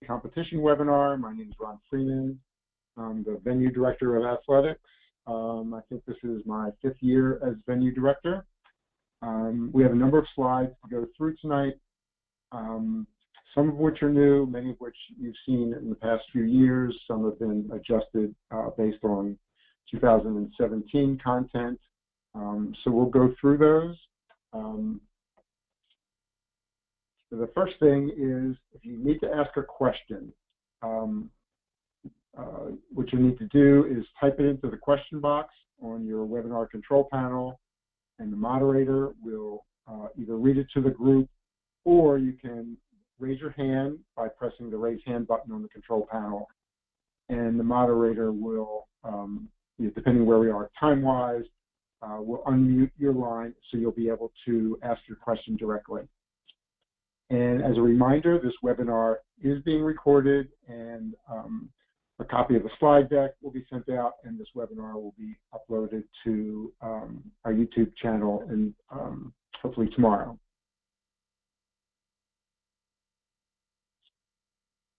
competition webinar. My name is Ron Freeman. I'm the venue director of athletics. I think this is my 5th year as venue director. We have a number of slides to go through tonight, some of which are new, many of which you've seen in the past few years. Some have been adjusted based on 2017 content. So we'll go through those. So the first thing is, if you need to ask a question, what you need to do is type it into the question box on your webinar control panel, and the moderator will either read it to the group, or you can raise your hand by pressing the raise hand button on the control panel, and the moderator will, depending where we are time-wise, will unmute your line so you'll be able to ask your question directly. And as a reminder, this webinar is being recorded, and a copy of the slide deck will be sent out, and this webinar will be uploaded to our YouTube channel and hopefully tomorrow.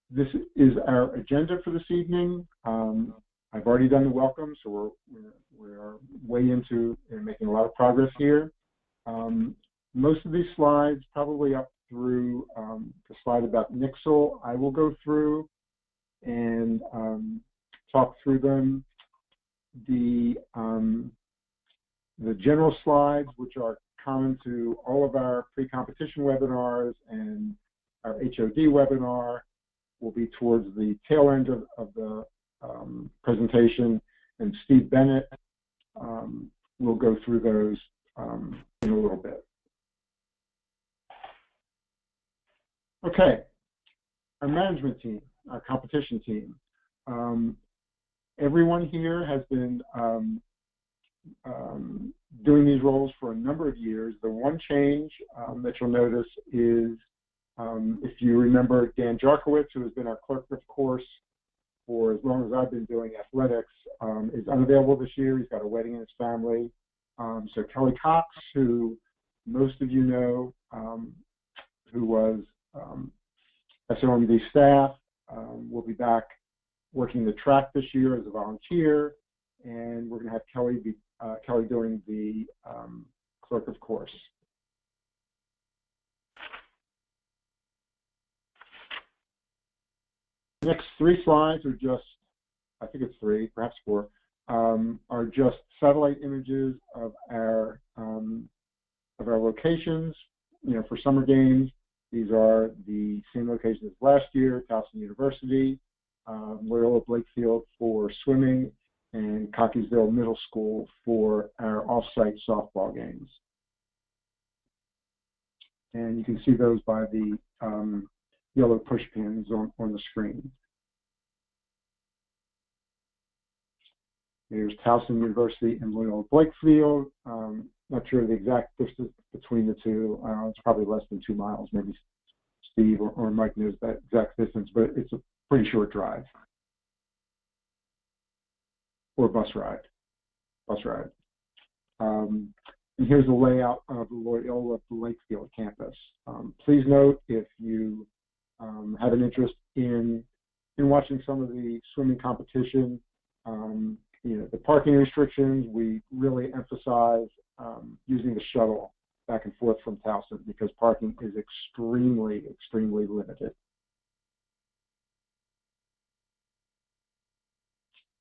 This is our agenda for this evening. I've already done the welcome, so we're way into making a lot of progress here. Most of these slides, probably up through the slide about Nixle, I will go through and talk through them. The general slides, which are common to all of our pre-competition webinars and our HOD webinar, will be towards the tail end of the presentation, and Steve Bennett will go through those in a little bit. Okay, our management team, our competition team. Everyone here has been doing these roles for a number of years. The one change that you'll notice is, if you remember, Dan Jarkowitz, who has been our clerk of course for as long as I've been doing athletics, is unavailable this year. He's got a wedding in his family. So Kelly Cox, who most of you know, who was SOMD staff, will be back working the track this year as a volunteer, and we're going to have Kelly doing the clerk of course. The next 3 slides are just, I think it's 3, perhaps 4, are just satellite images of our locations. For summer games, these are the same locations as last year: Towson University, Loyola Blakefield for swimming, and Cockeysville Middle School for our off-site softball games. And you can see those by the yellow push pins on the screen. Here's Towson University and Loyola Blakefield. Not sure the exact distance between the two. It's probably less than 2 miles. Maybe Steve or Mike knows that exact distance, but it's a pretty short drive. Or bus ride. And here's the layout of the Loyola Blakefield campus. Please note, if you have an interest in watching some of the swimming competition, the parking restrictions, we really emphasize using the shuttle back and forth from Towson, because parking is extremely, extremely limited.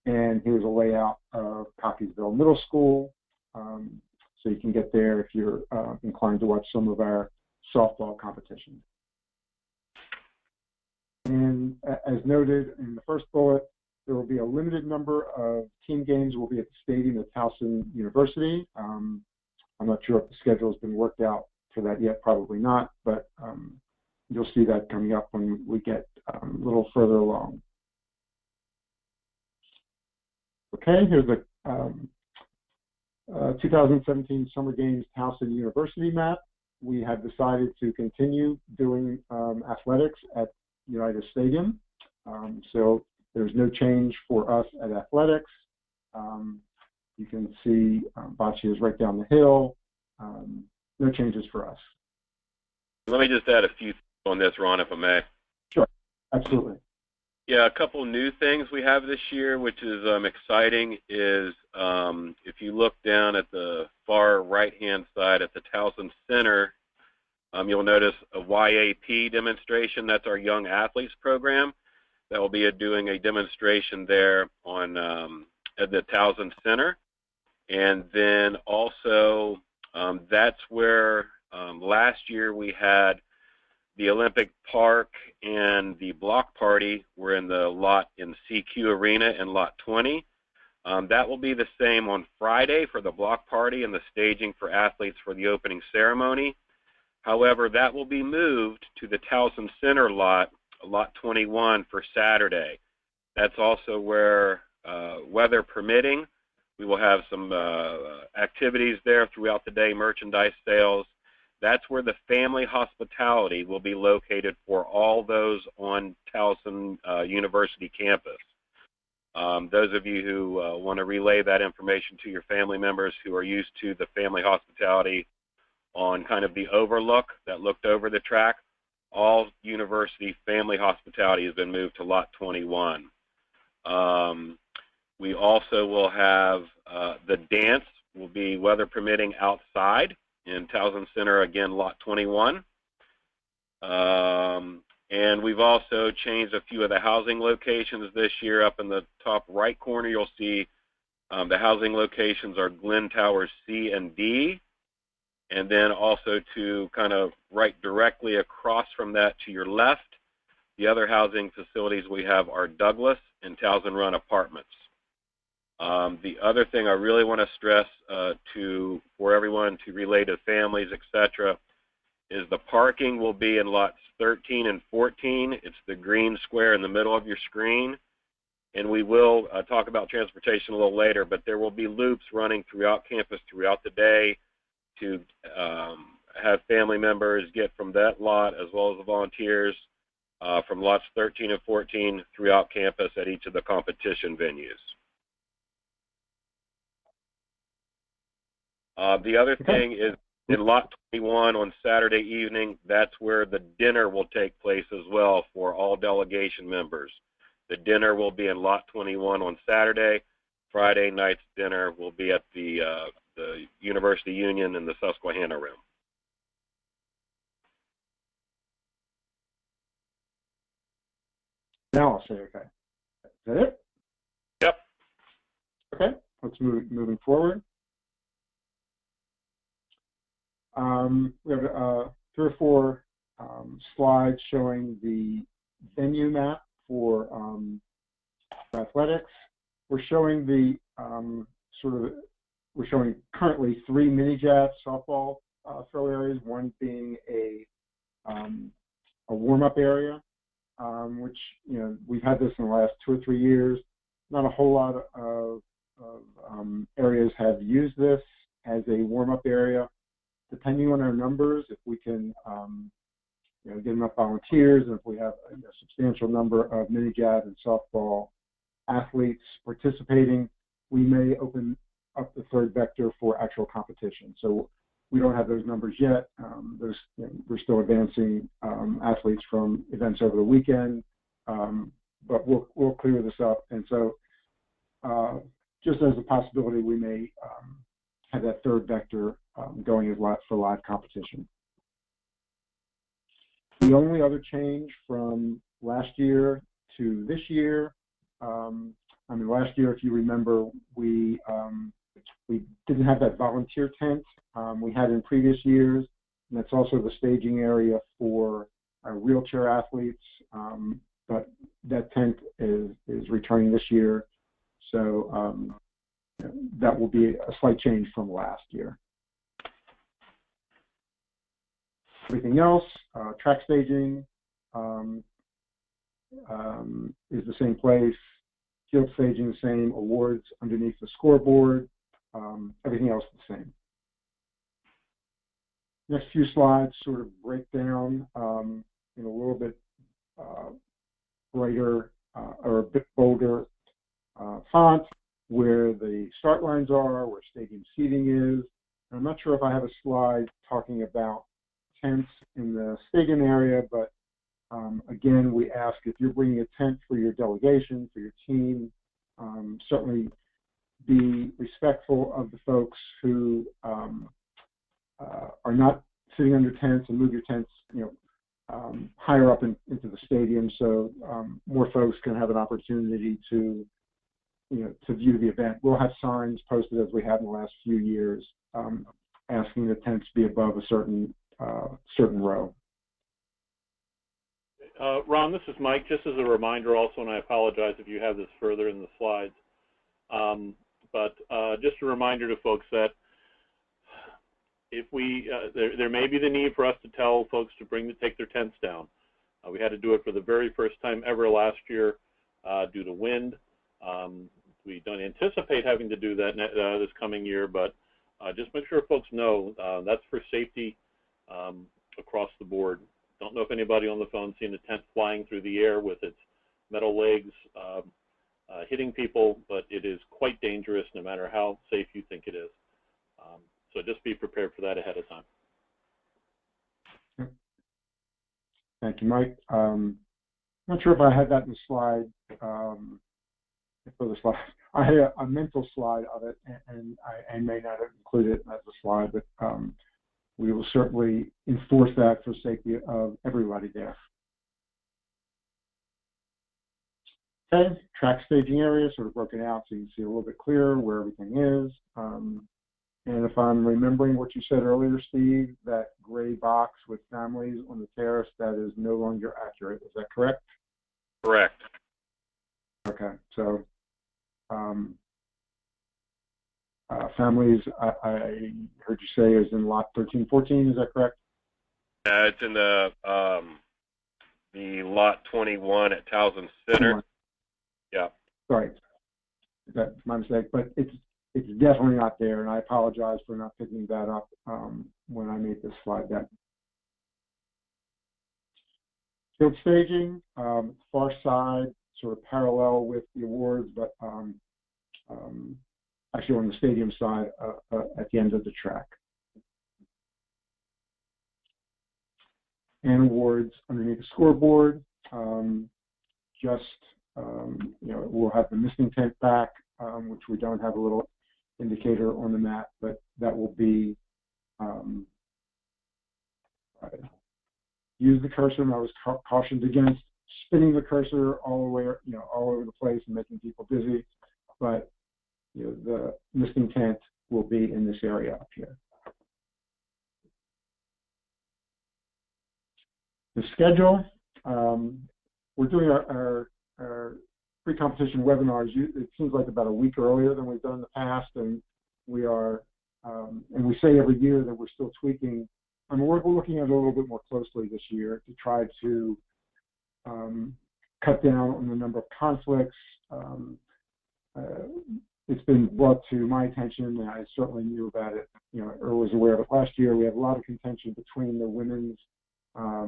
And here's a layout of Cockeysville Middle School, so you can get there if you're inclined to watch some of our softball competition. And as noted in the first bullet, there will be a limited number of team games will be at the stadium at Towson University. I'm not sure if the schedule has been worked out for that yet, probably not, but you'll see that coming up when we get a little further along. Okay, here's the 2017 Summer Games Towson University map. We have decided to continue doing athletics at United Stadium. So there's no change for us at athletics. You can see bocce is right down the hill. No changes for us. Let me just add a few on this, Ron, if I may. Sure. Absolutely. Yeah, a couple new things we have this year, which is exciting, is if you look down at the far right-hand side at the Towson Center, you'll notice a YAP demonstration. That's our Young Athletes program. That will be doing a demonstration there on at the Towson Center. And then also, that's where last year we had the Olympic Park and the block party were in the lot in CQ Arena in lot 20. That will be the same on Friday for the block party and the staging for athletes for the opening ceremony. However, that will be moved to the Towson Center lot 21 for Saturday. That's also where, weather permitting, we will have some activities there throughout the day, merchandise sales. That's where the family hospitality will be located for all those on Towson University campus. Those of you who want to relay that information to your family members who are used to the family hospitality on kind of the overlook that looked over the track, all university family hospitality has been moved to lot 21. We also will have the dance will be weather permitting outside in Towson Center, again, lot 21. And we've also changed a few of the housing locations this year. Up in the top right corner, you'll see the housing locations are Glen Towers C and D. And then also to kind of right directly across from that to your left, the other housing facilities we have are Douglas and Towson Run Apartments. The other thing I really want to stress for everyone to relay to families, etc., is the parking will be in lots 13 and 14. It's the green square in the middle of your screen. And we will talk about transportation a little later, but there will be loops running throughout campus throughout the day to have family members get from that lot as well as the volunteers from lots 13 and 14 throughout campus at each of the competition venues. The other thing is in lot 21 on Saturday evening, that's where the dinner will take place as well for all delegation members. The dinner will be in lot 21 on Saturday. Friday night's dinner will be at the University Union in the Susquehanna Room. Now I'll say okay. Is that it? Yep. Okay, let's moving forward. We have 3 or 4 slides showing the venue map for athletics. We're showing the we're showing currently 3 mini-JAV softball throw areas, one being a warm-up area, which, you know, we've had this in the last 2 or 3 years. Not a whole lot of areas have used this as a warm-up area. Depending on our numbers, if we can you know, get enough volunteers, and if we have a substantial number of mini-JAV and softball athletes participating, we may open up the 3rd vector for actual competition. So we don't have those numbers yet. You know, we're still advancing athletes from events over the weekend, but we'll clear this up. And so just as a possibility, we may have that 3rd vector going as for live competition. The only other change from last year to this year, I mean, last year, if you remember, we didn't have that volunteer tent we had in previous years, and that's also the staging area for our wheelchair athletes. But that tent is returning this year, so that will be a slight change from last year. Everything else, track staging is the same place, field staging the same, awards underneath the scoreboard, everything else the same. Next few slides sort of break down in a little bit brighter or a bit bolder font where the start lines are, where stadium seating is. And I'm not sure if I have a slide talking about tents in the stadium area, but Again, we ask if you're bringing a tent for your delegation, for your team, certainly be respectful of the folks who are not sitting under tents, and move your tents, higher up into the stadium, so more folks can have an opportunity to, to view the event. We'll have signs posted, as we have in the last few years, asking the tents be above a certain row. Ron, this is Mike. Just as a reminder also, and I apologize if you have this further in the slides, but just a reminder to folks that if there may be the need for us to tell folks to take their tents down. We had to do it for the very first time ever last year due to wind. We don't anticipate having to do that this coming year, but just make sure folks know that's for safety across the board. Don't know if anybody on the phone seen a tent flying through the air with its metal legs hitting people, but it is quite dangerous no matter how safe you think it is. So just be prepared for that ahead of time. Thank you, Mike. Not sure if I had that in the slide. For the slide, I had a mental slide of it, and I may not have included it as a slide, but we will certainly enforce that for safety of everybody there. Okay, track staging area sort of broken out so you can see a little bit clearer where everything is. And if I'm remembering what you said earlier, Steve, that gray box with families on the terrace, that is no longer accurate. Is that correct? Correct. Okay, so families, I heard you say, is in lot 1314. Is that correct? It's in the lot 21 at Towson Center. 21. Yeah. Sorry, that's my mistake, but it's definitely not there, and I apologize for not picking that up when I made this slide deck. Field staging, far side, sort of parallel with the awards, but actually on the stadium side at the end of the track. And awards underneath the scoreboard. We'll have the missing tent back, which we don't have a little indicator on the map, but that will be use the cursor. And I was cautioned against spinning the cursor all the way, all over the place and making people dizzy. But the missing tent will be in this area up here. The schedule. We're doing our pre-competition webinars. It seems like about a week earlier than we've done in the past, and we are, and we say every year that we're still tweaking. And we're looking at it a little bit more closely this year to try to cut down on the number of conflicts. It's been brought to my attention, and I certainly knew about it, or was aware of it last year. We have a lot of contention between the women's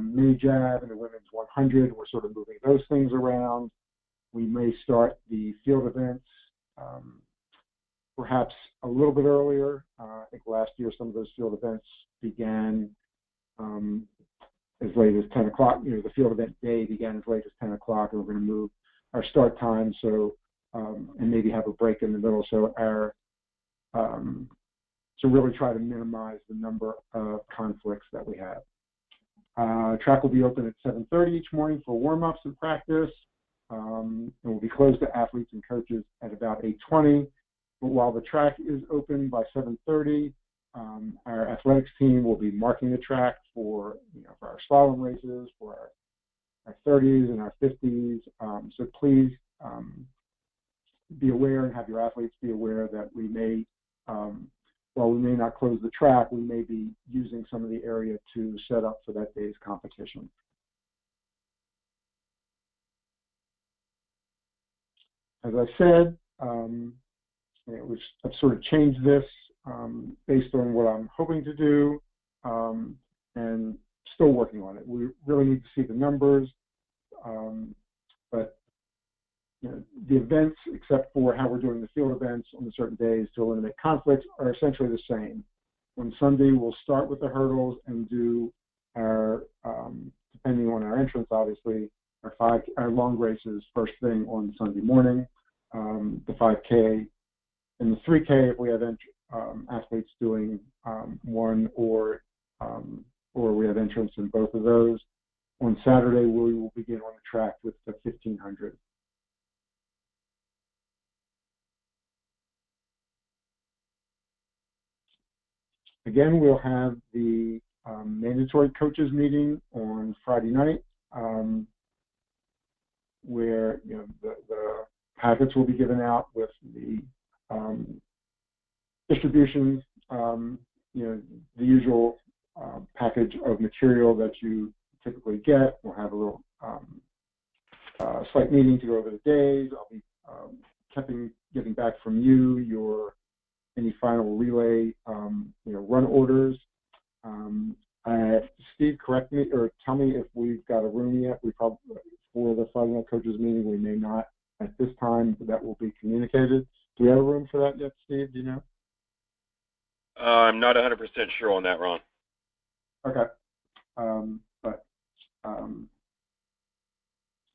mini jab and the women's 100. We're sort of moving those things around. We may start the field events perhaps a little bit earlier. I think last year some of those field events began as late as 10 o'clock. The field event day began as late as 10 o'clock, and we're going to move our start time and maybe have a break in the middle. So really try to minimize the number of conflicts that we have. Track will be open at 7:30 each morning for warm-ups and practice. It will be closed to athletes and coaches at about 8:20. But while the track is open by 7:30, our athletics team will be marking the track for our slalom races, for our 30s and our 50s. So please be aware and have your athletes be aware that we may, while we may not close the track, we may be using some of the area to set up for that day's competition. As I said, I've sort of changed this based on what I'm hoping to do, and still working on it. We really need to see the numbers, but the events, except for how we're doing the field events on the certain days to eliminate conflicts, are essentially the same. On Sunday, we'll start with the hurdles and do our depending on our entrance, obviously, our long races first thing on Sunday morning, the 5K and the 3K if we have athletes doing one or we have entrance in both of those. On Saturday, we will begin on the track with the 1500. Again, we'll have the mandatory coaches meeting on Friday night, where the packets will be given out with the distribution, the usual package of material that you typically get. We'll have a little slight meeting to go over the days. I'll be getting back from you any final relay, run orders. Steve, correct me or tell me if we've got a room yet. We probably, for the Friday night coaches meeting, we may not at this time, but that will be communicated. Do we have a room for that yet, Steve? Do you know? I'm not 100% sure on that, Ron. Okay.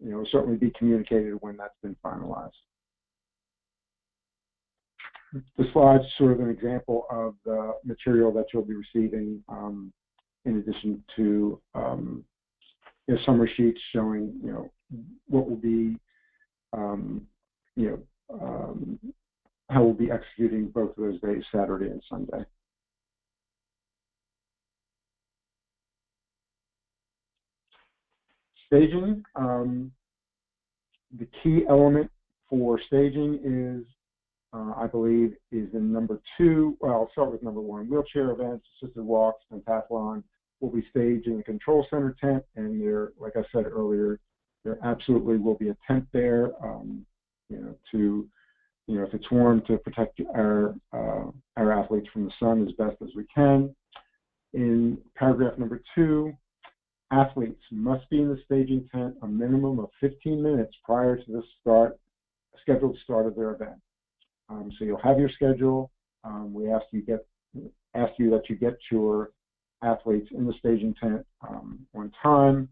It'll certainly be communicated when that's been finalized. The slide's sort of an example of the material that you'll be receiving, in addition to summary sheets showing, what will be, how we'll be executing both of those days, Saturday and Sunday. Staging, the key element for staging is, I believe, is in number 2. Well, I'll start with number 1. Wheelchair events, assisted walks, pentathlon will be staged in the control center tent, and there, like I said earlier, there absolutely will be a tent there, if it's warm, to protect our athletes from the sun as best as we can. In paragraph number 2, athletes must be in the staging tent a minimum of 15 minutes prior to the scheduled start of their event. So you'll have your schedule. We ask you that you get your athletes in the staging tent on time.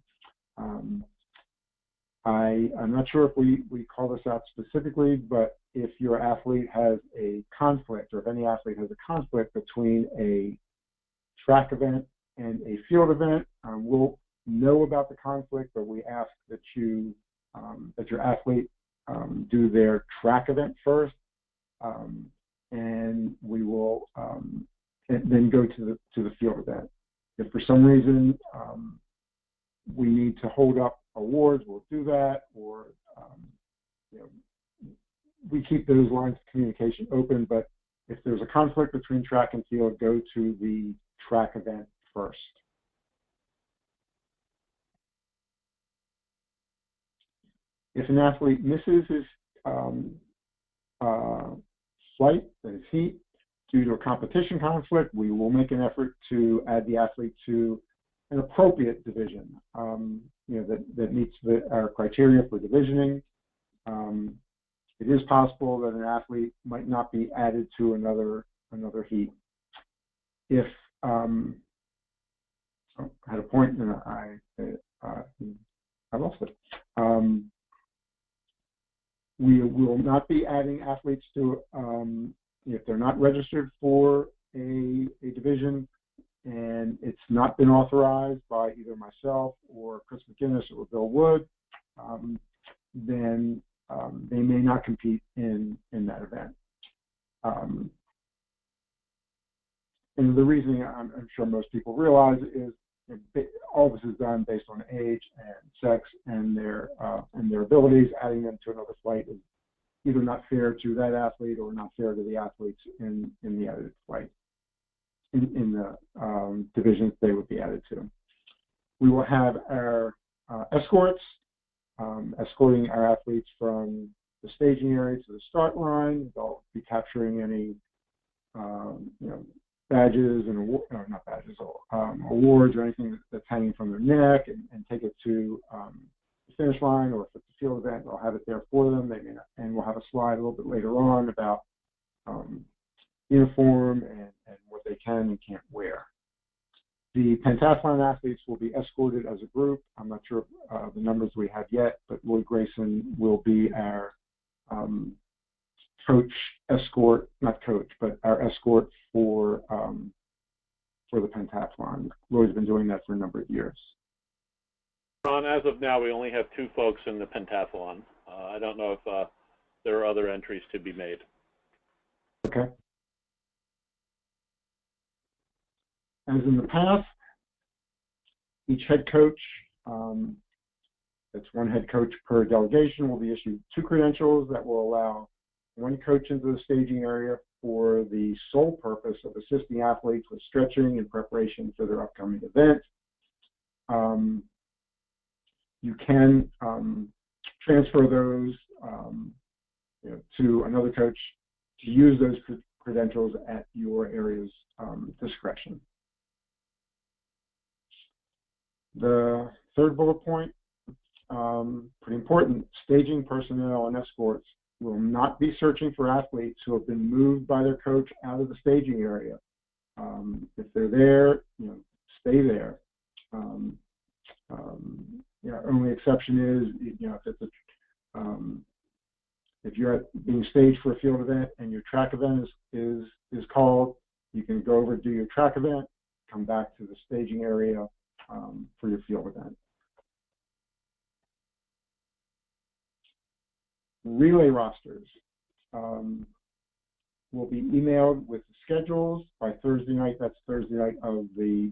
I'm not sure if we call this out specifically, but if your athlete has a conflict, or if any athlete has a conflict between a track event and a field event, we'll know about the conflict, but we ask that your athlete do their track event first, and we will then go to the field event. If for some reason we need to hold up awards, we'll do that, or we keep those lines of communication open. But if there's a conflict between track and field, go to the track event first. If an athlete misses his flight, his heat, due to a competition conflict, we will make an effort to add the athlete to an appropriate division, that meets our criteria for divisioning. It is possible that an athlete might not be added to another heat. If I had a point and I lost it. We will not be adding athletes to if they're not registered for a division and it's not been authorized by either myself or Chris McGinnis or Bill Wood, then they may not compete in that event. And the reasoning, I'm sure most people realize, is all this is done based on age and sex and their abilities. Adding them to another flight is either not fair to that athlete or not fair to the athletes in the added flight, in the divisions they would be added to. We will have our escorts escorting our athletes from the staging area to the start line. They'll be capturing any badges and not badges, awards or anything that's hanging from their neck, and take it to the finish line. Or if it's a field event, they'll have it there for them. They may not, and we'll have a slide a little bit later on about uniform and what they can and can't wear. The pentathlon athletes will be escorted as a group. I'm not sure the numbers we have yet, but Lloyd Grayson will be our coach escort, not coach, but our escort for the pentathlon. Lloyd's been doing that for a number of years. Ron, as of now, we only have 2 folks in the pentathlon. I don't know if there are other entries to be made. Okay. As in the past, each head coach, that's one head coach per delegation, will be issued 2 credentials that will allow one coach into the staging area for the sole purpose of assisting athletes with stretching in preparation for their upcoming event. You can transfer those to another coach to use those credentials at your area's discretion. The third bullet point, pretty important, staging personnel and escorts will not be searching for athletes who have been moved by their coach out of the staging area. If they're there, stay there. Only exception is, if you're being staged for a field event and your track event is called, you can go over, do your track event, come back to the staging area for your field event. Relay rosters will be emailed with the schedules by Thursday night. That's Thursday night of the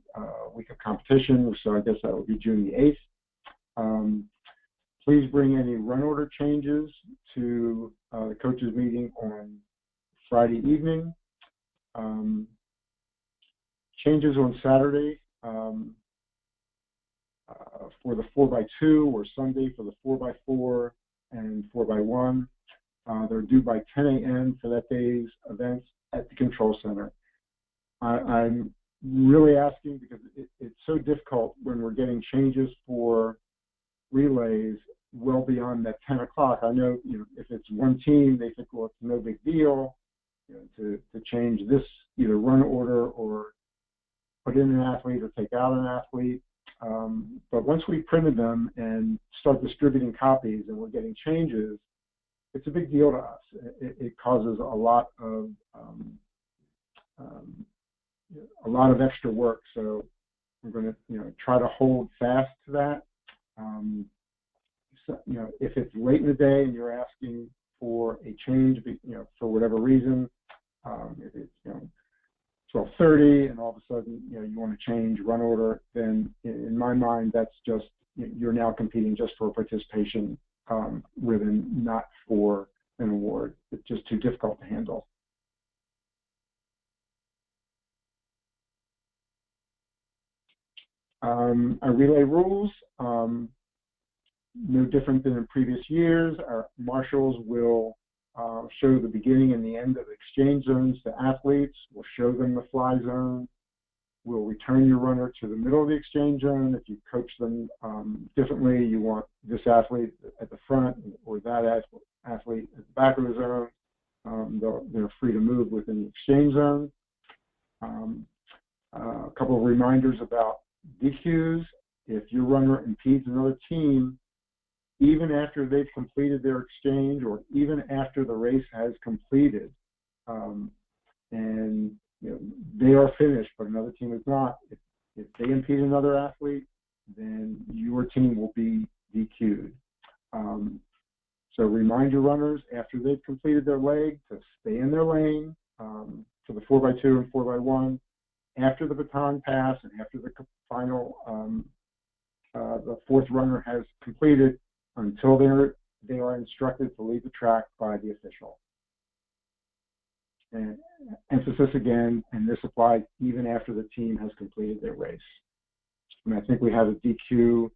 week of competition, so I guess that will be June the 8th. Please bring any run order changes to the coaches meeting on Friday evening. Changes on Saturday for the 4x2 or Sunday for the 4x4 and 4x1. They're due by 10 a.m. for that day's events at the control center. I'm really asking because it's so difficult when we're getting changes for relays well beyond that 10 o'clock. I know, if it's one team, they think, well, it's no big deal, to change this either run order or put in an athlete or take out an athlete. But once we printed them and start distributing copies and we're getting changes, it's a big deal to us. It causes a lot of extra work. So we're going to try to hold fast to that. If it's late in the day and you're asking for a change, for whatever reason, if it's 12:30 and all of a sudden you want to change run order, then in my mind that's just, you're now competing just for a participation ribbon, not for an award. It's just too difficult to handle. Our relay rules, no different than in previous years. Our marshals will show the beginning and the end of exchange zones to athletes. We'll show them the fly zone. We'll return your runner to the middle of the exchange zone. If you coach them differently, you want this athlete at the front or that athlete at the back of the zone, they're free to move within the exchange zone. A couple of reminders about DQs. If your runner impedes another team, even after they've completed their exchange or even after the race has completed, and they are finished, but another team is not, if they impede another athlete, then your team will be DQ'd. So remind your runners after they've completed their leg to stay in their lane for the 4x2 and 4x1. After the baton pass and after the final, the fourth runner has completed, until they are instructed to leave the track by the official. And emphasis again, and this applies even after the team has completed their race. And I think we had a DQ,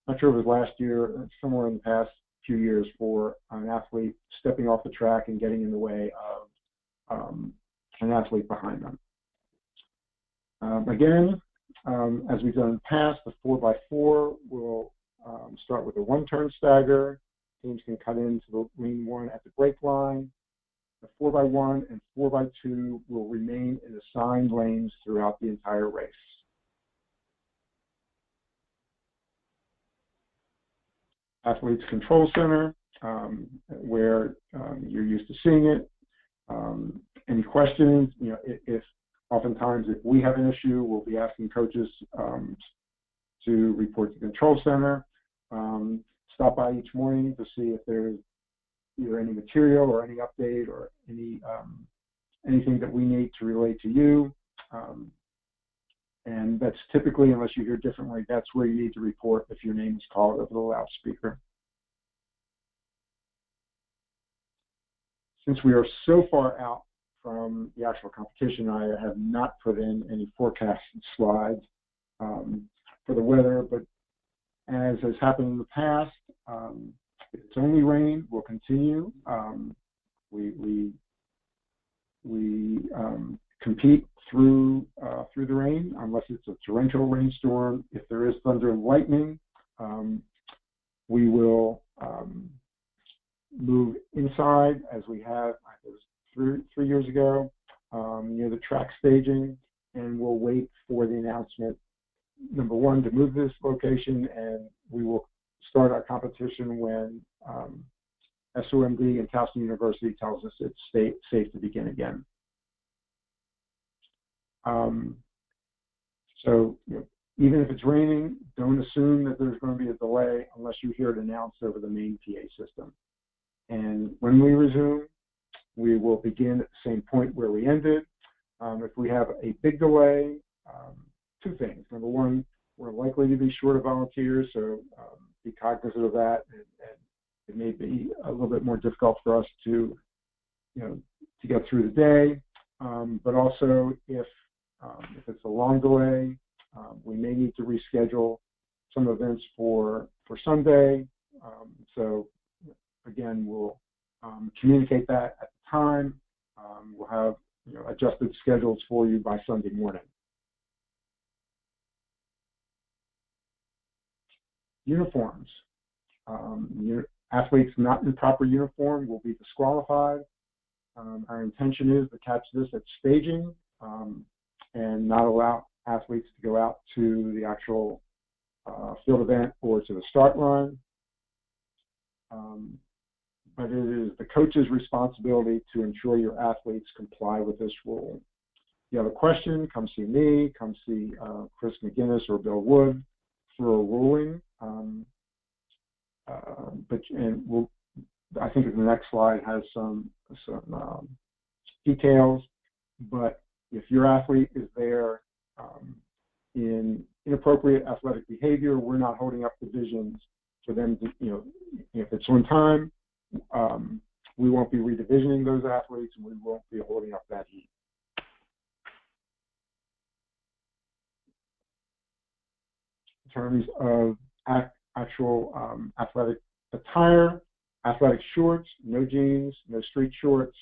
not sure if it was last year, somewhere in the past few years, for an athlete stepping off the track and getting in the way of an athlete behind them. Again, as we've done in the past, the 4x4 will start with a one-turn stagger. Teams can cut into the lane 1 at the break line. The 4x1 and 4x2 will remain in assigned lanes throughout the entire race. Athletes Control Center, where you're used to seeing it. Any questions? If oftentimes if we have an issue, we'll be asking coaches to report to the Control Center. Stop by each morning to see if there's either any material or any update or anything that we need to relate to you. And that's typically, unless you hear differently, that's where you need to report if your name is called over the loudspeaker. Since we are so far out from the actual competition, I have not put in any forecast slides for the weather, but as has happened in the past, if it's only rain, we'll continue. We compete through the rain, unless it's a torrential rainstorm. If there is thunder and lightning, we will move inside, as we have, I think it was 3 years ago, near the track staging, and we'll wait for the announcement, number one, to move this location, and we will start our competition when SOMD and Towson University tells us it's safe to begin again. So even if it's raining, don't assume that there's going to be a delay unless you hear it announced over the main PA system. And when we resume, we will begin at the same point where we ended. If we have a big delay, two things. Number one, we're likely to be short of volunteers, so be cognizant of that. And it may be a little bit more difficult for us to get through the day. But also, if it's a long delay, we may need to reschedule some events for Sunday. So again, we'll communicate that at the time. We'll have adjusted schedules for you by Sunday morning. Uniforms. Athletes not in proper uniform will be disqualified. Our intention is to catch this at staging and not allow athletes to go out to the actual field event or to the start line. But it is the coach's responsibility to ensure your athletes comply with this rule. If you have a question, come see me, come see Chris McGinnis or Bill Wood for a ruling. I think the next slide has some details, but if your athlete is there in inappropriate athletic behavior, we're not holding up divisions for them to, if it's on time, we won't be redivisioning those athletes, and we won't be holding up that heat. In terms of actual athletic attire, athletic shorts, no jeans, no street shorts,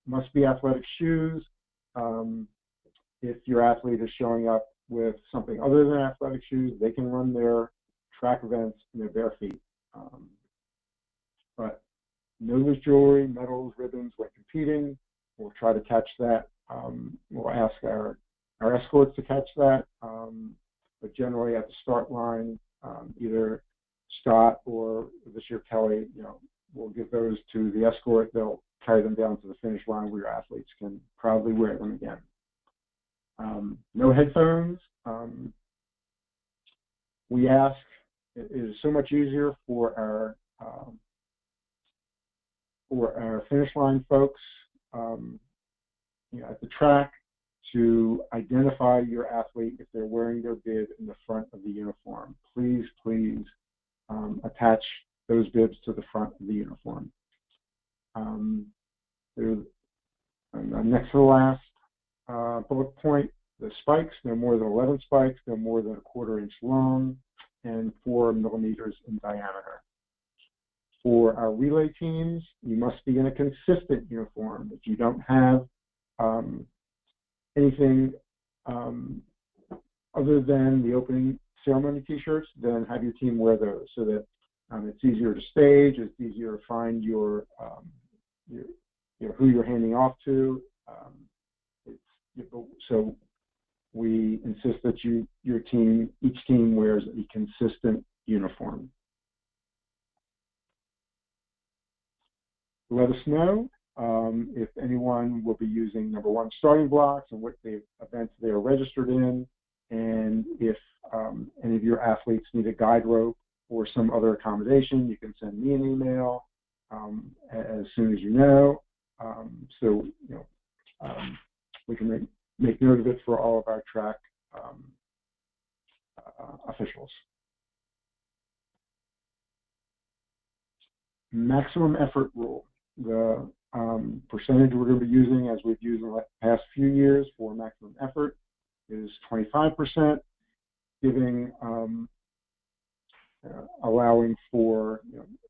must be athletic shoes. If your athlete is showing up with something other than athletic shoes, they can run their track events in their bare feet. But no loose jewelry, medals, ribbons when competing. We'll try to catch that. We'll ask our escorts to catch that. But generally at the start line, either Scott or this year Kelly, we'll give those to the escort. They'll carry them down to the finish line where your athletes can proudly wear them again. No headphones. We ask, it is so much easier for our finish line folks at the track to identify your athlete if they're wearing their bib in the front of the uniform. Please, please attach those bibs to the front of the uniform. Next to the last bullet point, the spikes, no more than 11 spikes, no more than 1/4 inch long, and 4 millimeters in diameter. For our relay teams, you must be in a consistent uniform. If you don't have anything other than the opening ceremony t-shirts, then have your team wear those so that it's easier to stage, it's easier to find your who you're handing off to. So we insist that each team wears a consistent uniform. let us know if anyone will be using number one starting blocks and what events they are registered in, and if any of your athletes need a guide rope or some other accommodation, you can send me an email as soon as you know. So we can make note of it for all of our track officials. Maximum effort rule. The percentage we're going to be using, as we've used in the past few years for maximum effort, is 25%, giving allowing for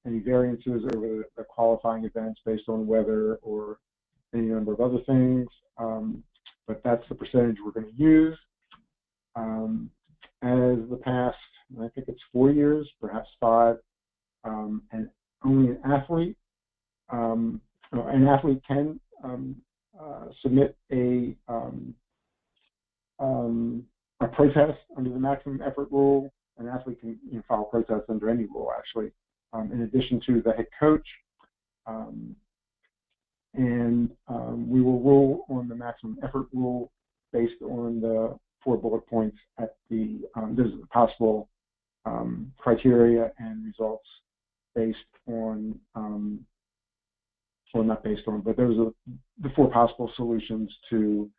any variances over the qualifying events based on weather or any number of other things. But that's the percentage we're going to use. As the past, I think it's 4 years, perhaps 5, and only an athlete can submit a protest under the maximum effort rule. An athlete can file protests under any rule, actually, in addition to the head coach. We will rule on the maximum effort rule based on the 4 bullet points at the this is the possible criteria and results based on, well, not based on, but those are the 4 possible solutions to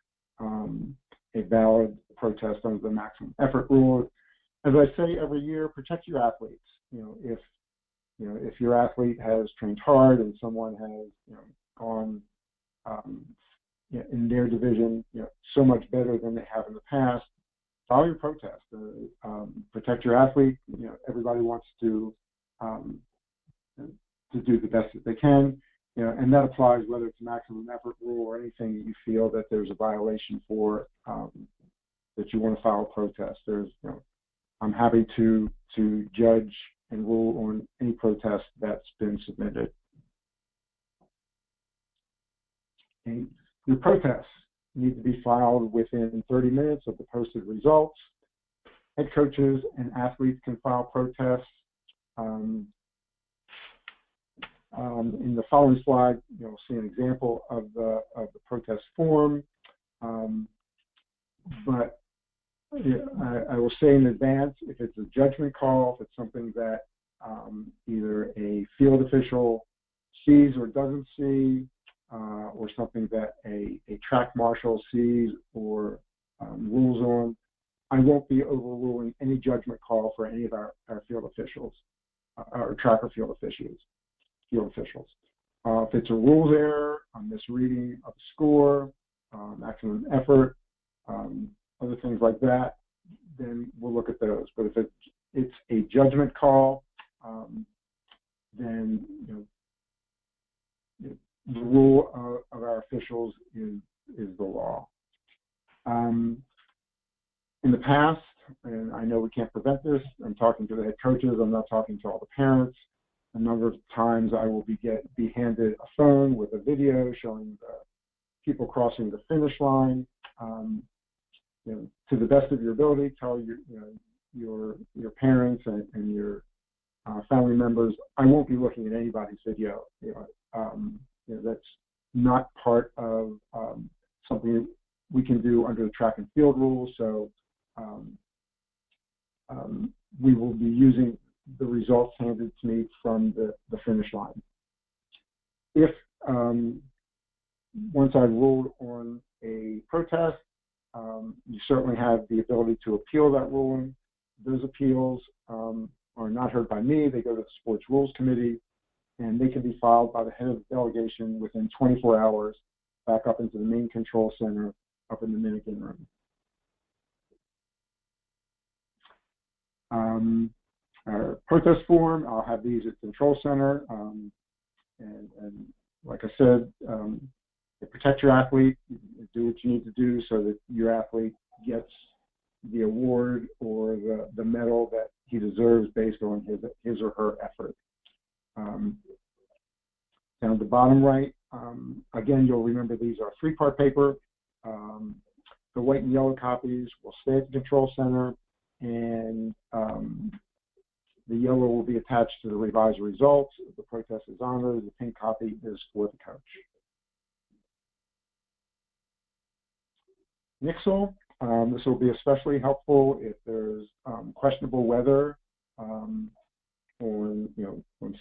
a valid protest under the maximum effort rule. As I say every year, protect your athletes. If your athlete has trained hard and someone has gone in their division so much better than they have in the past, file your protest. Protect your athlete. Everybody wants to do the best that they can, and that applies whether it's a maximum effort rule or anything that you feel that there's a violation for, that you want to file a protest. I'm happy to judge and rule on any protest that's been submitted. And your protests need to be filed within 30 minutes of the posted results. Head coaches and athletes can file protests. In the following slide, you'll see an example of the protest form. But I will say in advance, if it's a judgment call, if it's something that either a field official sees or doesn't see, or something that a track marshal sees or rules on, I won't be overruling any judgment call for any of our field officials, or track or field officials. If it's a rules error, a misreading of the score, maximum effort, other things like that, then we'll look at those. But if it's a judgment call, then the rule of our officials is the law. In the past, and I know we can't prevent this, I'm talking to the head coaches, I'm not talking to all the parents. A number of times I will be handed a phone with a video showing the people crossing the finish line. To the best of your ability, tell your parents and your family members, I won't be looking at anybody's video. That's not part of something we can do under the track and field rules. So we will be using the results handed to me from the finish line. If once I've ruled on a protest, you certainly have the ability to appeal that ruling. Those appeals are not heard by me. They go to the Sports Rules Committee, and they can be filed by the head of the delegation within 24 hours back up into the main control center up in the Minikin room. Our protest form, I'll have these at control center, and like I said, protect your athlete, do what you need to do so that your athlete gets the award or the medal that he deserves based on his or her effort. Down at the bottom right, again, you'll remember these are 3-part paper. The white and yellow copies will stay at the control center, and The yellow will be attached to the revised results. If the protest is honored, the pink copy is for the coach. Nixle, this will be especially helpful if there's questionable weather on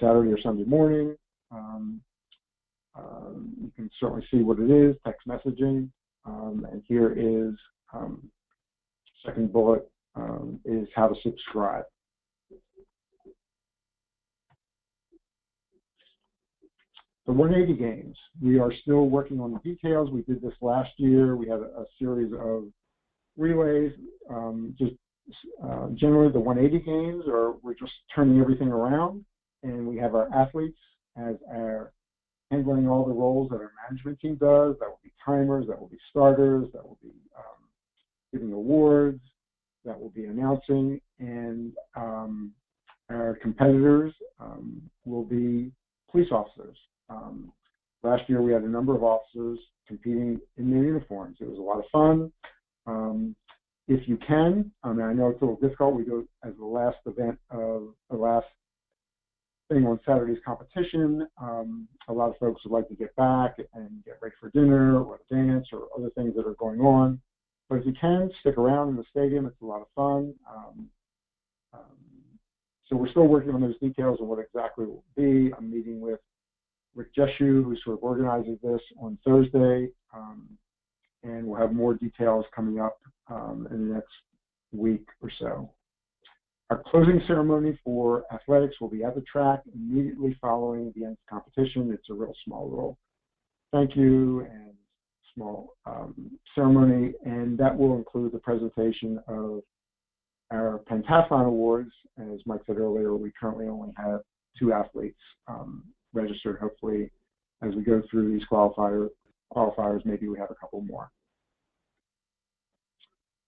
Saturday or Sunday morning. You can certainly see what it is, text messaging, and here is second bullet is how to subscribe. The 180 games, we are still working on the details. We did this last year. We had a series of relays. Generally, the 180 games we're just turning everything around, and we have our athletes as our handling all the roles that our management team does. That will be timers, that will be starters, that will be giving awards, that will be announcing, and our competitors will be police officers. Last year we had a number of officers competing in their uniforms. It was a lot of fun. If you can, I know it's a little difficult. We do it as the last event of the last thing on Saturday's competition. A lot of folks would like to get back and get ready for dinner or dance or other things that are going on. But if you can, stick around in the stadium. It's a lot of fun. So we're still working on those details of what exactly it will be. I'm meeting with Rick Jeshu, who sort of organizes this, on Thursday, and we'll have more details coming up in the next week or so. Our closing ceremony for athletics will be at the track immediately following the end of the competition. It's a real small little thank you and small ceremony, and that will include the presentation of our pentathlon awards. As Mike said earlier, we currently only have 2 athletes registered. Hopefully, as we go through these qualifiers, maybe we have a couple more.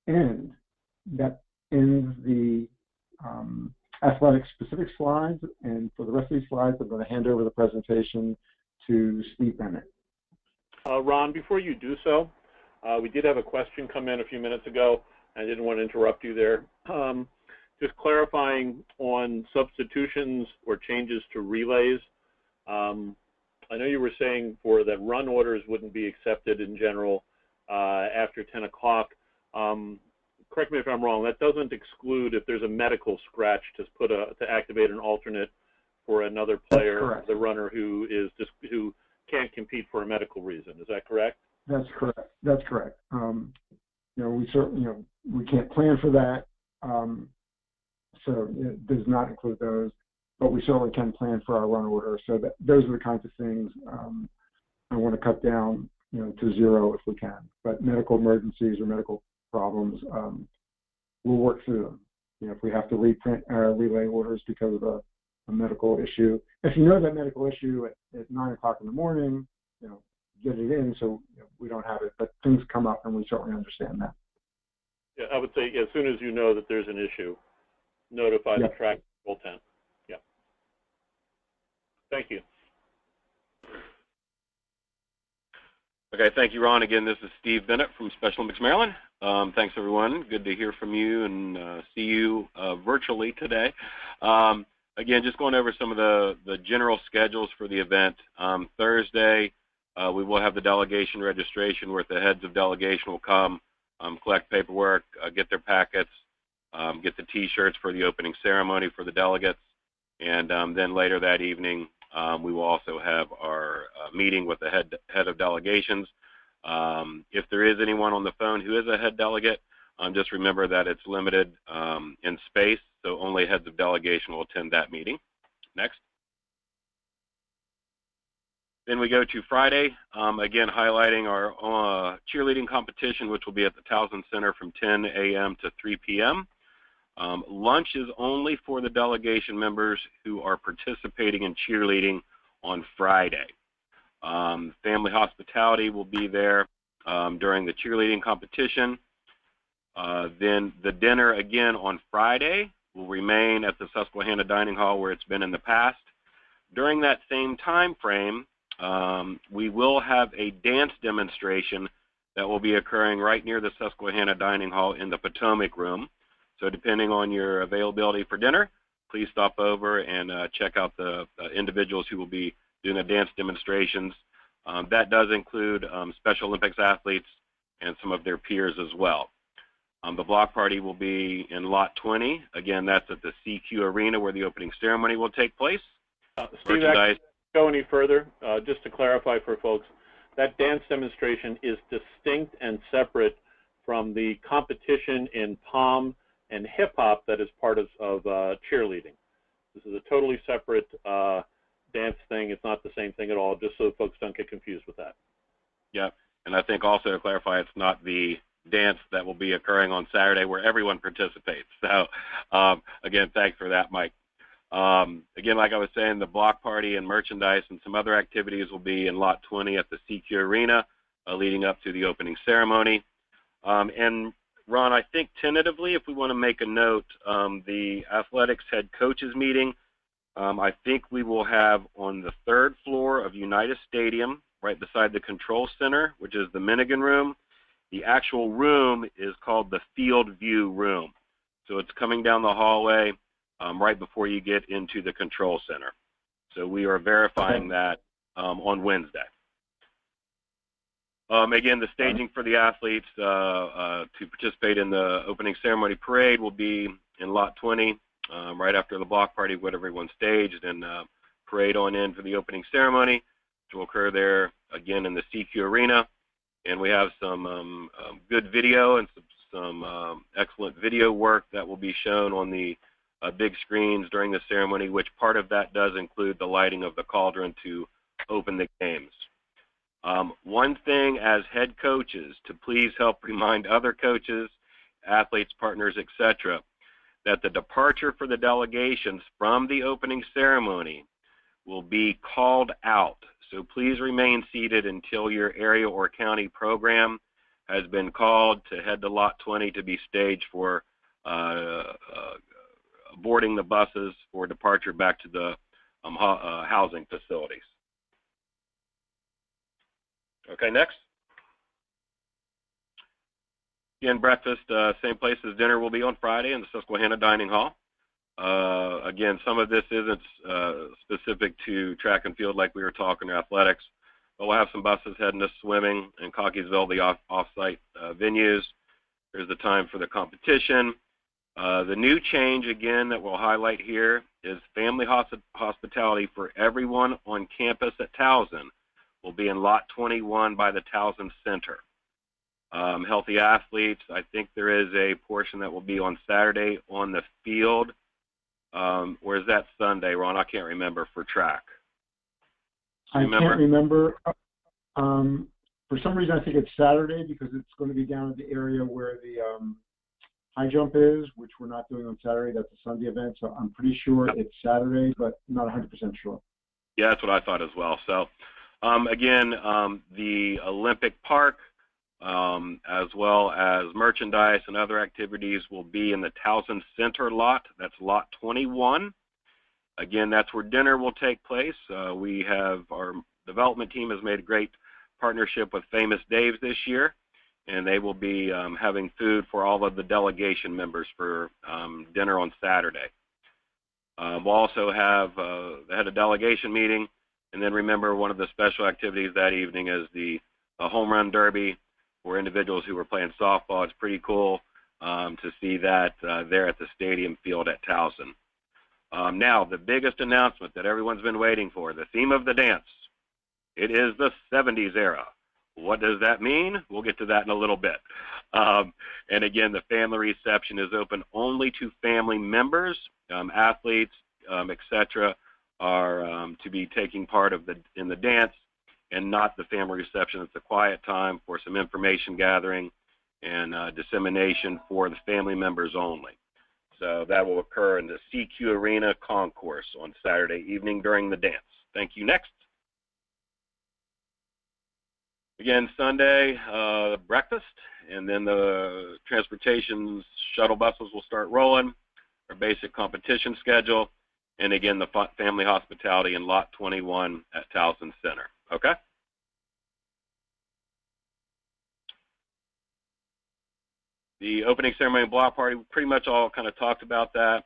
And that ends the athletic-specific slides. And for the rest of these slides, I'm going to hand over the presentation to Steve Bennett. Ron, before you do so, we did have a question come in a few minutes ago. I didn't want to interrupt you there. Just clarifying on substitutions or changes to relays. I know you were saying that run orders wouldn't be accepted in general after 10 o'clock. Correct me if I'm wrong. That doesn't exclude if there's a medical scratch to activate an alternate for another player, the runner who can't compete for a medical reason. Is that correct? That's correct. That's correct. We certainly, we can't plan for that, so it does not include those. But we certainly can plan for our run order. So those are the kinds of things I want to cut down, to 0 if we can. But medical emergencies or medical problems, we'll work through them. If we have to reprint our relay orders because of a medical issue, if you know that medical issue at 9 o'clock in the morning, get it in so we don't have it. But things come up, and we certainly understand that. Yeah, I would say as soon as you know that there's an issue, notify the track control tent. Yeah. Thank you. Okay, thank you, Ron. Again, this is Steve Bennett from Special Olympics Maryland. Thanks, everyone. Good to hear from you and see you virtually today. Again, just going over some of the general schedules for the event. Thursday, we will have the delegation registration where the heads of delegation will come, collect paperwork, get their packets, get the T-shirts for the opening ceremony for the delegates, and then later that evening, we will also have our meeting with the head of delegations. If there is anyone on the phone who is a head delegate, just remember that it's limited in space, so only heads of delegation will attend that meeting. Next. Then we go to Friday, again highlighting our cheerleading competition, which will be at the Towson Center from 10 a.m. to 3 p.m. Lunch is only for the delegation members who are participating in cheerleading on Friday. Family hospitality will be there during the cheerleading competition. Then the dinner again on Friday will remain at the Susquehanna Dining Hall where it's been in the past. During that same time frame, we will have a dance demonstration that will be occurring right near the Susquehanna Dining Hall in the Potomac Room. So depending on your availability for dinner, please stop over and check out the individuals who will be doing the dance demonstrations. That does include Special Olympics athletes and some of their peers as well. The block party will be in Lot 20. Again, that's at the CQ Arena where the opening ceremony will take place. Steve, go any further, just to clarify for folks, that dance demonstration is distinct and separate from the competition in pom and hip hop that is part of cheerleading. This is a totally separate dance thing. It's not the same thing at all, just so folks don't get confused with that. Yep, and I think also to clarify, it's not the dance that will be occurring on Saturday where everyone participates. So again, thanks for that, Mike. Again, like I was saying, the block party and merchandise and some other activities will be in Lot 20 at the CQ Arena leading up to the opening ceremony. And Ron, I think tentatively, if we want to make a note, the athletics head coaches meeting, I think we will have on the 3rd floor of Unitas Stadium, right beside the control center, which is the Minigan room. The actual room is called the Field View Room. So it's coming down the hallway right before you get into the control center. So we are verifying that on Wednesday. Again, the staging for the athletes to participate in the opening ceremony parade will be in Lot 20, right after the block party, with everyone staged, and parade on in for the opening ceremony, which will occur there again in the CQ Arena. And we have some good video and some excellent video work that will be shown on the big screens during the ceremony, which part of that does include the lighting of the cauldron to open the games. One thing as head coaches, to please help remind other coaches, athletes, partners, etc., that the departure for the delegations from the opening ceremony will be called out. So please remain seated until your area or county program has been called to head to Lot 20 to be staged for boarding the buses for departure back to the housing facilities. Okay, next. Again, breakfast, same place as dinner will be on Friday in the Susquehanna Dining Hall. Again, some of this isn't specific to track and field like we were talking, or athletics, but we'll have some buses heading to swimming and Cockeysville, the off-site venues. There's the time for the competition. The new change, again, that we'll highlight here is family hospitality for everyone on campus at Towson will be in Lot 21 by the Towson Center. Healthy athletes, I think there is a portion that will be on Saturday on the field. Or is that Sunday, Ron? I can't remember for track. Can't remember. For some reason, I think it's Saturday because it's going to be down at the area where the high jump is, which we're not doing on Saturday. That's a Sunday event, so I'm pretty sure it's Saturday, but not 100% sure. Yeah, that's what I thought as well. So, again, the Olympic Park, as well as merchandise and other activities will be in the Towson Center lot. That's Lot 21. Again, that's where dinner will take place. We have, our development team has made a great partnership with Famous Dave's this year, and they will be having food for all of the delegation members for dinner on Saturday. We'll also have had a delegation meeting, and then remember, one of the special activities that evening is the home run derby for individuals who were playing softball. It's pretty cool to see that there at the stadium field at Towson. Now, the biggest announcement that everyone's been waiting for, the theme of the dance. It is the 70s era. What does that mean? We'll get to that in a little bit. And again, the family reception is open only to family members. Athletes, etc., are to be taking part in the dance, and not the family reception. It's a quiet time for some information gathering and dissemination for the family members only. So that will occur in the CQ Arena Concourse on Saturday evening during the dance. Thank you. Next. Again, Sunday, breakfast, and then the transportation shuttle buses will start rolling, our basic competition schedule, and again, the family hospitality in Lot 21 at Towson Center. Okay? The opening ceremony and block party, we pretty much all kind of talked about that.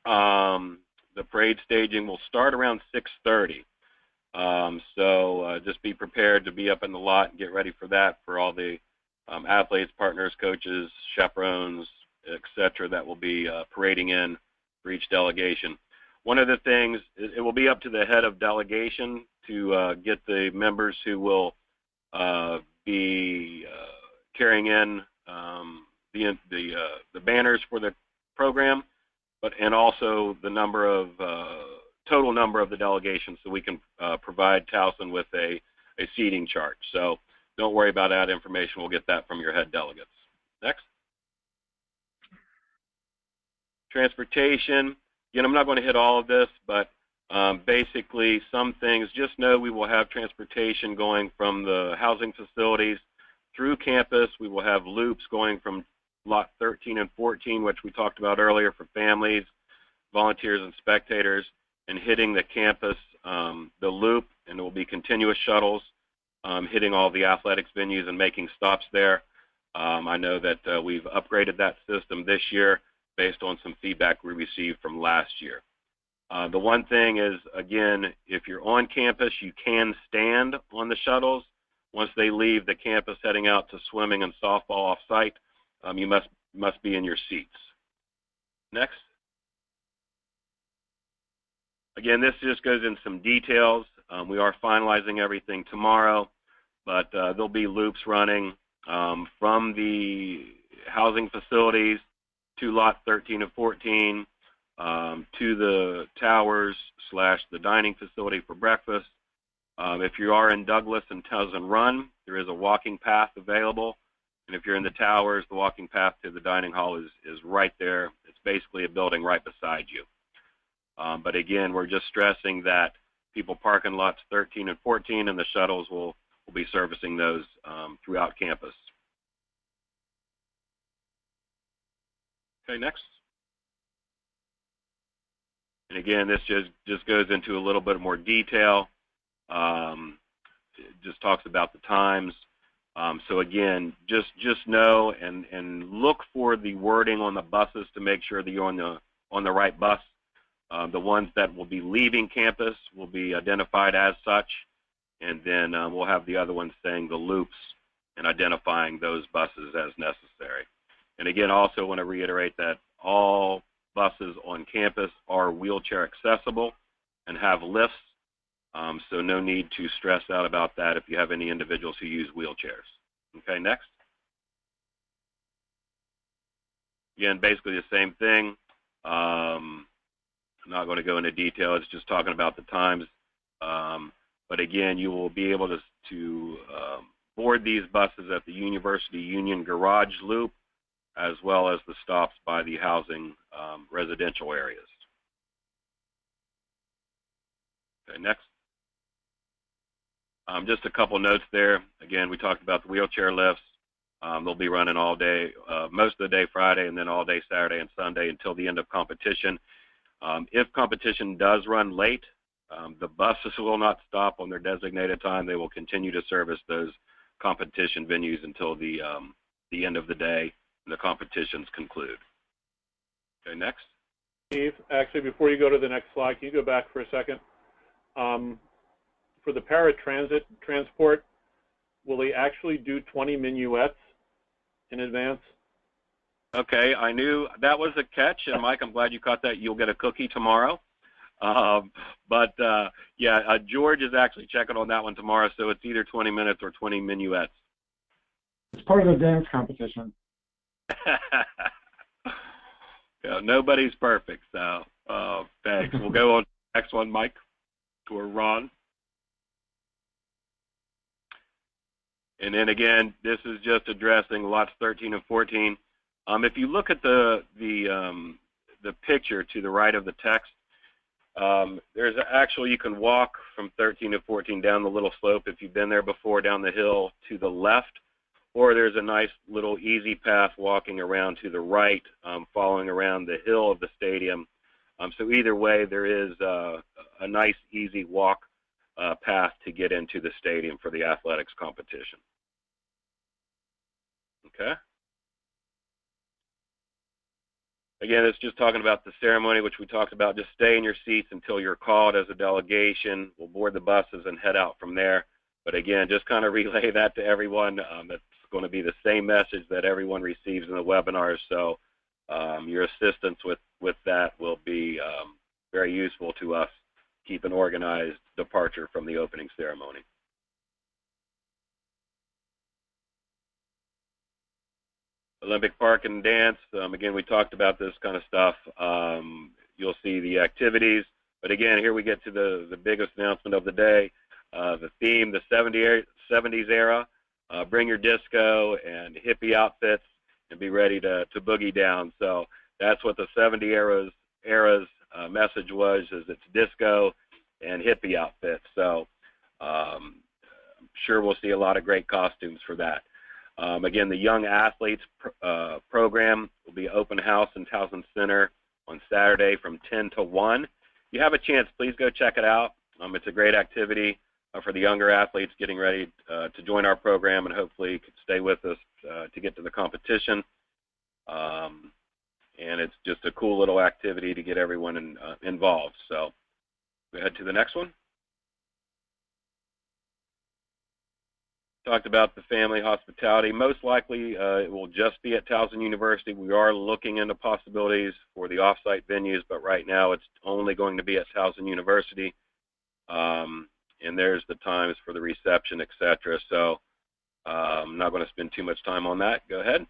The parade staging will start around 6:30. So just be prepared to be up in the lot and get ready for that, for all the athletes, partners, coaches, chaperones, etc. that will be parading in for each delegation. One of the things, it will be up to the head of delegation to get the members who will be carrying in the banners for the program, and also the number of total number of the delegation, so we can provide Towson with a seating chart. So don't worry about that information. We'll get that from your head delegates. Next. Transportation. Again, I'm not going to hit all of this, but basically some things, just know we will have transportation going from the housing facilities through campus. We will have loops going from lot 13 and 14, which we talked about earlier, for families, volunteers, and spectators, and hitting the campus, the loop, and there will be continuous shuttles hitting all the athletics venues and making stops there. I know that we've upgraded that system this year based on some feedback we received from last year. The one thing is, again, if you're on campus, you can stand on the shuttles. Once they leave the campus heading out to swimming and softball off-site, you must be in your seats. Next. Again, this just goes in some details. We are finalizing everything tomorrow, but there'll be loops running from the housing facilities to lot 13 and 14, to the towers / the dining facility for breakfast. If you are in Douglas and Towson Run, there is a walking path available. And if you're in the towers, the walking path to the dining hall is right there. It's basically a building right beside you. But again, we're just stressing that people park in lots 13 and 14, and the shuttles will be servicing those throughout campus. Okay, next. And again, this just goes into a little bit more detail. It just talks about the times. So again, just know and look for the wording on the buses to make sure that you're on the right bus. The ones that will be leaving campus will be identified as such, and then we'll have the other ones saying the loops and identifying those buses as necessary. And again, also want to reiterate that all buses on campus are wheelchair accessible and have lifts, so no need to stress out about that if you have any individuals who use wheelchairs. Okay, next. Again, basically the same thing. I'm not going to go into detail. It's just talking about the times. But again, you will be able to board these buses at the University Union Garage Loop, as well as the stops by the housing residential areas. Okay, next. Just a couple notes there. Again, we talked about the wheelchair lifts. They'll be running all day, most of the day Friday, and then all day Saturday and Sunday until the end of competition. If competition does run late, the buses will not stop on their designated time. They will continue to service those competition venues until the end of the day and the competitions conclude. Okay, next. Steve, actually, before you go to the next slide, can you go back for a second? For the paratransit transport, will they actually do 20 minuets in advance? Okay, I knew that was a catch, and Mike, I'm glad you caught that. You'll get a cookie tomorrow. Yeah, George is actually checking on that one tomorrow, so it's either 20 minutes or 20 minuets. It's part of the dance competition. Yeah, nobody's perfect, so thanks. We'll go on to the next one, Mike, or Ron. And then again, this is just addressing lots 13 and 14. If you look at the picture to the right of the text, there's actually, you can walk from 13 to 14 down the little slope if you've been there before, down the hill to the left, or there's a nice little easy path walking around to the right, following around the hill of the stadium. So either way, there is a nice easy walk path to get into the stadium for the athletics competition. Okay. Again, it's just talking about the ceremony, which we talked about. Just stay in your seats until you're called as a delegation. We'll board the buses and head out from there. But again, just kind of relay that to everyone. It's going to be the same message that everyone receives in the webinars. So your assistance with that will be very useful to us, keep an organized departure from the opening ceremony. Olympic Park and Dance, again, we talked about this kind of stuff. You'll see the activities. But again, here we get to the biggest announcement of the day. The theme, the 70s era. Bring your disco and hippie outfits and be ready to boogie down. So that's what the 70s era's message was, is it's disco and hippie outfits. So I'm sure we'll see a lot of great costumes for that. Again, the Young Athletes program will be open house in Towson Center on Saturday from 10 to 1. If you have a chance, please go check it out. It's a great activity for the younger athletes getting ready to join our program and hopefully could stay with us to get to the competition. And it's just a cool little activity to get everyone involved. So we head to the next one. Talked about the family hospitality. Most likely it will just be at Towson University. We are looking into possibilities for the off-site venues, but right now it's only going to be at Towson University. And there's the times for the reception, etc. So I'm not going to spend too much time on that. Go ahead.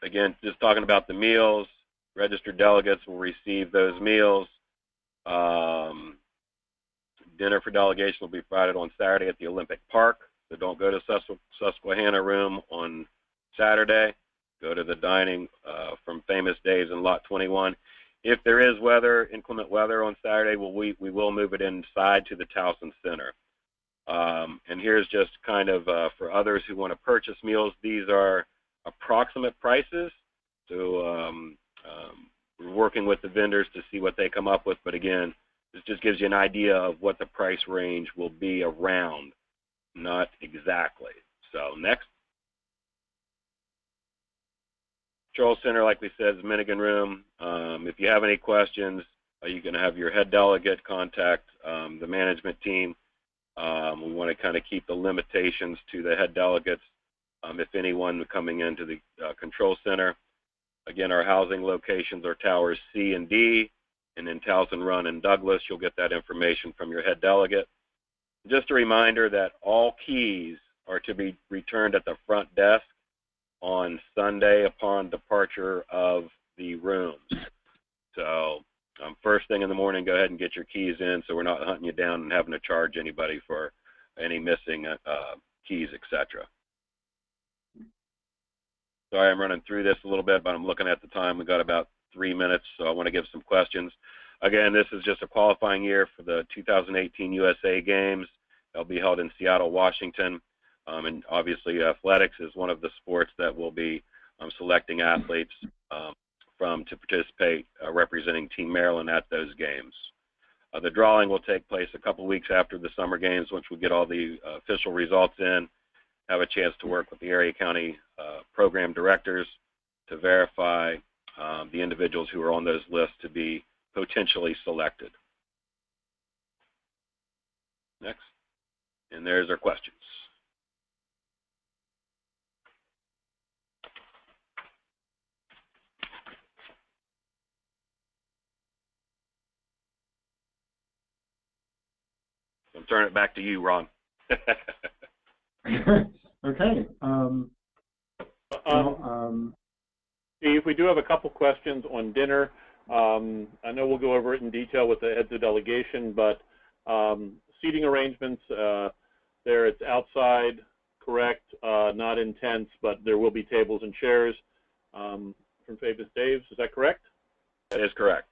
Again, just talking about the meals. Registered delegates will receive those meals. Dinner for delegation will be provided on Saturday at the Olympic Park. So don't go to Susquehanna Room on Saturday. Go to the dining from Famous Days in Lot 21. If there is inclement weather on Saturday, we will move it inside to the Towson Center. And here's just kind of for others who want to purchase meals, these are approximate prices. So we're working with the vendors to see what they come up with. But again, this just gives you an idea of what the price range will be around, not exactly. So next. Control Center, like we said, is Minigan Room. If you have any questions, you can have your head delegate contact the management team. We want to kind of keep the limitations to the head delegates, if anyone coming into the Control Center. Again, our housing locations are Towers C and D, and in Towson Run and Douglas, you'll get that information from your head delegate. Just a reminder that all keys are to be returned at the front desk on Sunday upon departure of the rooms. So first thing in the morning, go ahead and get your keys in so we're not hunting you down and having to charge anybody for any missing keys, etc. Sorry, I'm running through this a little bit, but I'm looking at the time. We've got about 3 minutes, so I want to give some questions. Again, this is just a qualifying year for the 2018 USA Games. They'll be held in Seattle, Washington. And obviously, athletics is one of the sports that will be selecting athletes from to participate representing Team Maryland at those games. The drawing will take place a couple weeks after the summer games, once we get all the official results in, have a chance to work with the area county program directors to verify the individuals who are on those lists to be potentially selected. Next. And there's our questions. I'm turning it back to you, Ron. Okay. Steve, we do have a couple questions on dinner. I know we'll go over it in detail with the heads of delegation, but seating arrangements, there it's outside, correct, not in tents, but there will be tables and chairs from Famous Dave's. Is that correct? That is correct.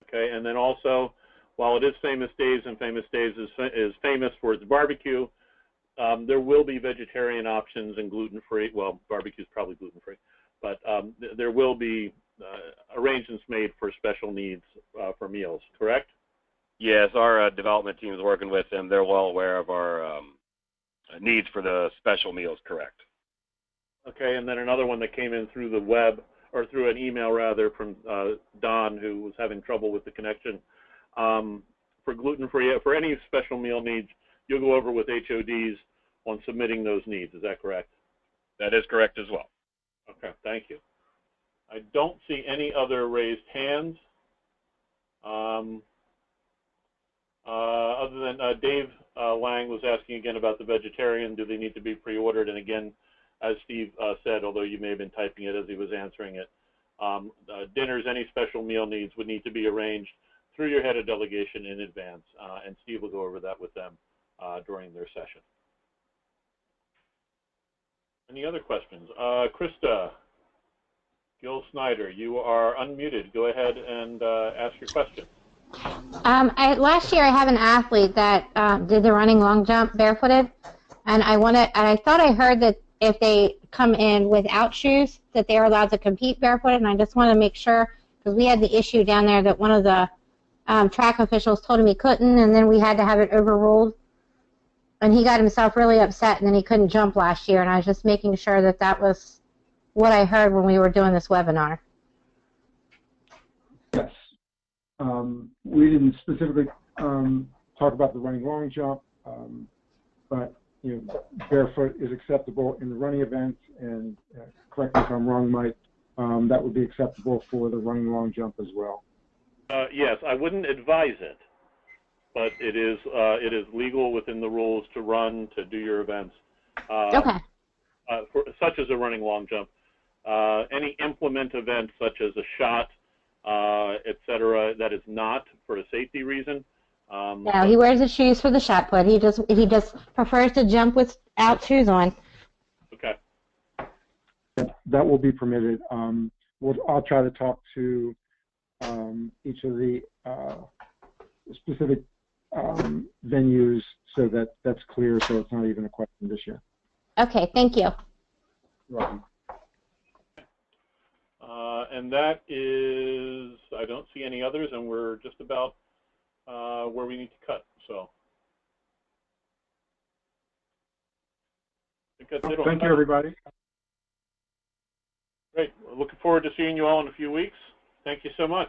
Okay, and then also, while it is Famous Dave's and Famous Dave's is famous for its barbecue, there will be vegetarian options and gluten-free. Well, barbecue is probably gluten-free, but there will be arrangements made for special needs for meals, correct? Yes, our development team is working with them. They're well aware of our needs for the special meals, correct. Okay, and then another one that came in through the web, or through an email rather, from Don, who was having trouble with the connection. For gluten-free, for any special meal needs, you'll go over with HODs on submitting those needs. Is that correct? That is correct as well. Okay, thank you. I don't see any other raised hands. Other than Dave Lang was asking again about the vegetarian. Do they need to be pre-ordered? And again, as Steve said, although you may have been typing it as he was answering it, dinners, any special meal needs would need to be arranged through your head of delegation in advance, and Steve will go over that with them during their session. Any other questions? Krista Gil Snyder, you are unmuted. Go ahead and ask your question. Last year I have an athlete that did the running long jump barefooted, and I thought I heard that if they come in without shoes that they're allowed to compete barefooted, and I just want to make sure, because we had the issue down there that one of the track officials told him he couldn't, and then we had to have it overruled, and he got himself really upset, and then he couldn't jump last year, and I was just making sure that that was what I heard when we were doing this webinar. Yes. We didn't specifically talk about the running long jump, but barefoot is acceptable in the running events, and correct me if I'm wrong, Mike, that would be acceptable for the running long jump as well. Yes, I wouldn't advise it, but it is legal within the rules to run, to do your events. Okay. Such as a running long jump. Any implement event such as a shot, etc., that is not for a safety reason. No, he wears his shoes for the shot put. He just prefers to jump without shoes on. Okay. That will be permitted. I'll try to talk to each of the specific venues so that that's clear, so it's not even a question this year. Okay, thank you. You're welcome. And that is, I don't see any others, and we're just about where we need to cut. So, I think that's it. Thank you, everybody. Great. Looking forward to seeing you all in a few weeks. Thank you so much.